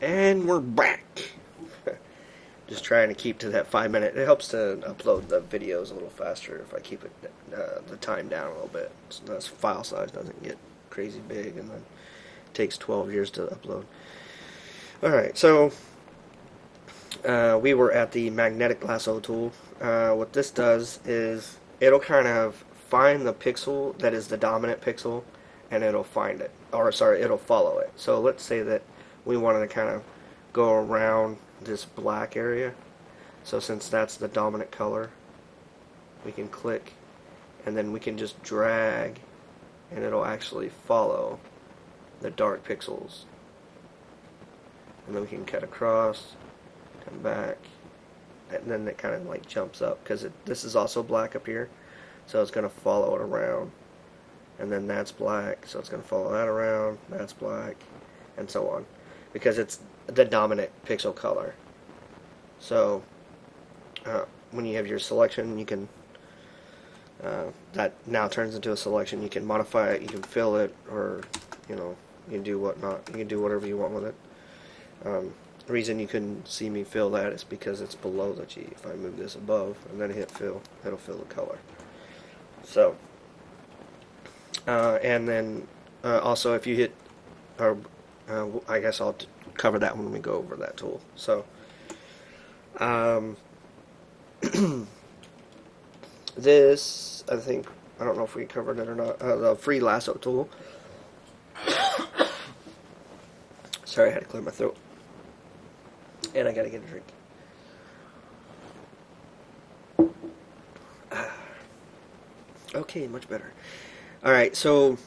And we're back. Just trying to keep to that 5 minute. It helps to upload the videos a little faster if I keep it the time down a little bit. So the file size doesn't get crazy big, and then it takes 12 years to upload. All right, so we were at the magnetic lasso tool. What this does is it'll kind of find the pixel that is the dominant pixel, and it'll find it, or sorry, it'll follow it. So let's say that we wanted to kind of go around this black area. So since that's the dominant color, we can click, and then we can just drag, and it'll actually follow the dark pixels. And then we can cut across, come back, and then it kind of like jumps up because this is also black up here, so it's going to follow it around. And then that's black, so it's going to follow that around, that's black, and so on, because it's the dominant pixel color. So when you have your selection, you can that now turns into a selection. You can modify it, you can fill it, or you can do whatnot. You can do whatever you want with it. The reason you couldn't see me fill that is because it's below the G. If I move this above and then hit fill, it'll fill the color. So and then also if you hit, or I guess I'll cover that when we go over that tool. So this, I think, I don't know if we covered it or not, the free lasso tool. Sorry, I had to clear my throat. And I gotta get a drink. Okay, much better. Alright, so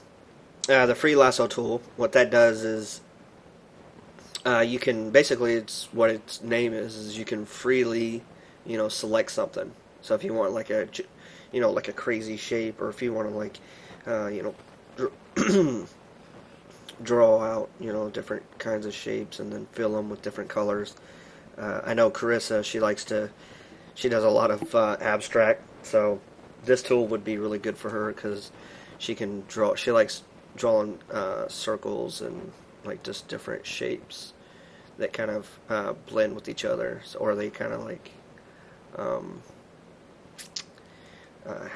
the free lasso tool, what that does is you can, basically, it's what its name is you can freely, select something. So if you want like a, like a crazy shape, or if you want to like, draw out, different kinds of shapes and then fill them with different colors. I know Carissa, she does a lot of abstract, so this tool would be really good for her because she can draw, she likes drawing circles and like just different shapes that kind of blend with each other, or they kind of like, how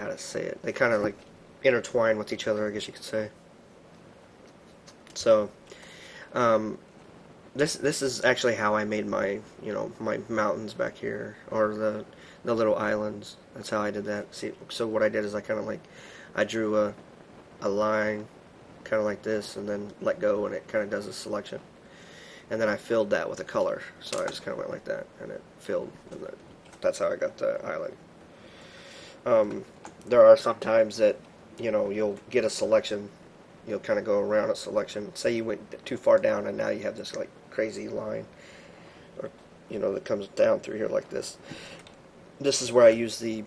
to say it, they kind of like intertwine with each other, I guess you could say. So this is actually how I made my my mountains back here, or the little islands. That's how I did that. See, so what I did is I kind of like, I drew a line kind of like this, and then let go, and it kind of does a selection, and then I filled that with a color. So I just kind of went like that, and it filled, and that's how I got the island. There are some times that you'll get a selection, you'll kind of go around a selection. Say you went too far down, and now you have this like crazy line, or that comes down through here like this. This is where I use the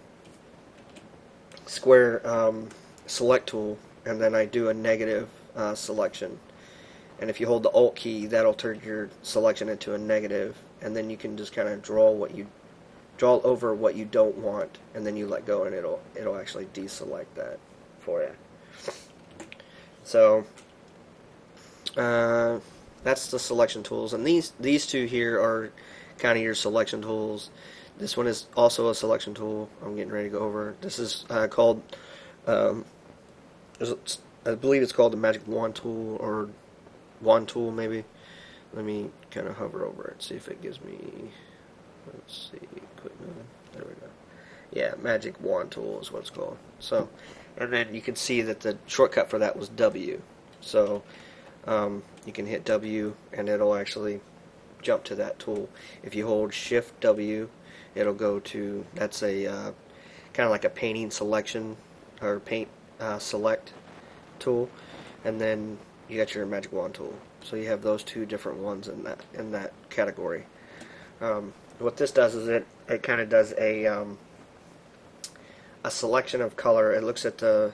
square select tool, and then I do a negative selection. And if you hold the Alt key, that'll turn your selection into a negative, and then you can just kind of draw over what you don't want, and then you let go, and it'll actually deselect that for you. So that's the selection tools, and these two here are kind of your selection tools. This one is also a selection tool. I'm getting ready to go over. This is called, I believe it's called the Magic Wand tool, or Wand tool maybe. Let me kind of hover over it, see if it gives me, let's see, quit moving. There we go. Yeah, Magic Wand tool is what it's called. So, and then you can see that the shortcut for that was W. So you can hit W, and it'll actually jump to that tool. If you hold Shift W, it'll go to, that's a kind of like a painting selection, or paint select tool, and then you got your Magic Wand tool. So you have those two different ones in that category. What this does is it kind of does a selection of color. It looks at the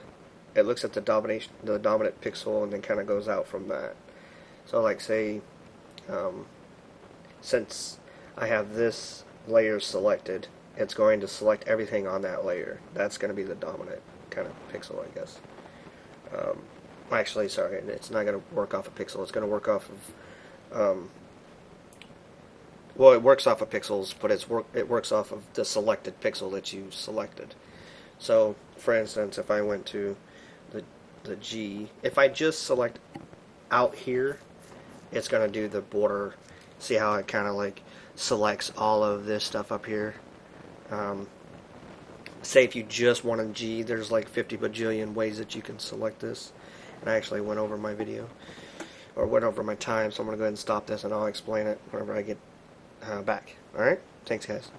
dominant pixel, and then kind of goes out from that. So like say, since I have this layer selected, it's going to select everything on that layer. That's going to be the dominant kind of pixel, I guess. Actually, sorry, it's not going to work off a pixel. It's going to work off of Well, it works off of pixels, but it works off of the selected pixel that you selected. So, for instance, if I went to the G, if I just select out here, it's going to do the border. See how it kind of like selects all of this stuff up here? Say if you just wanted G, there's like 50 bajillion ways that you can select this. And I actually went over my video, or went over my time, so I'm going to go ahead and stop this and I'll explain it whenever I get back. Alright? Thanks, guys.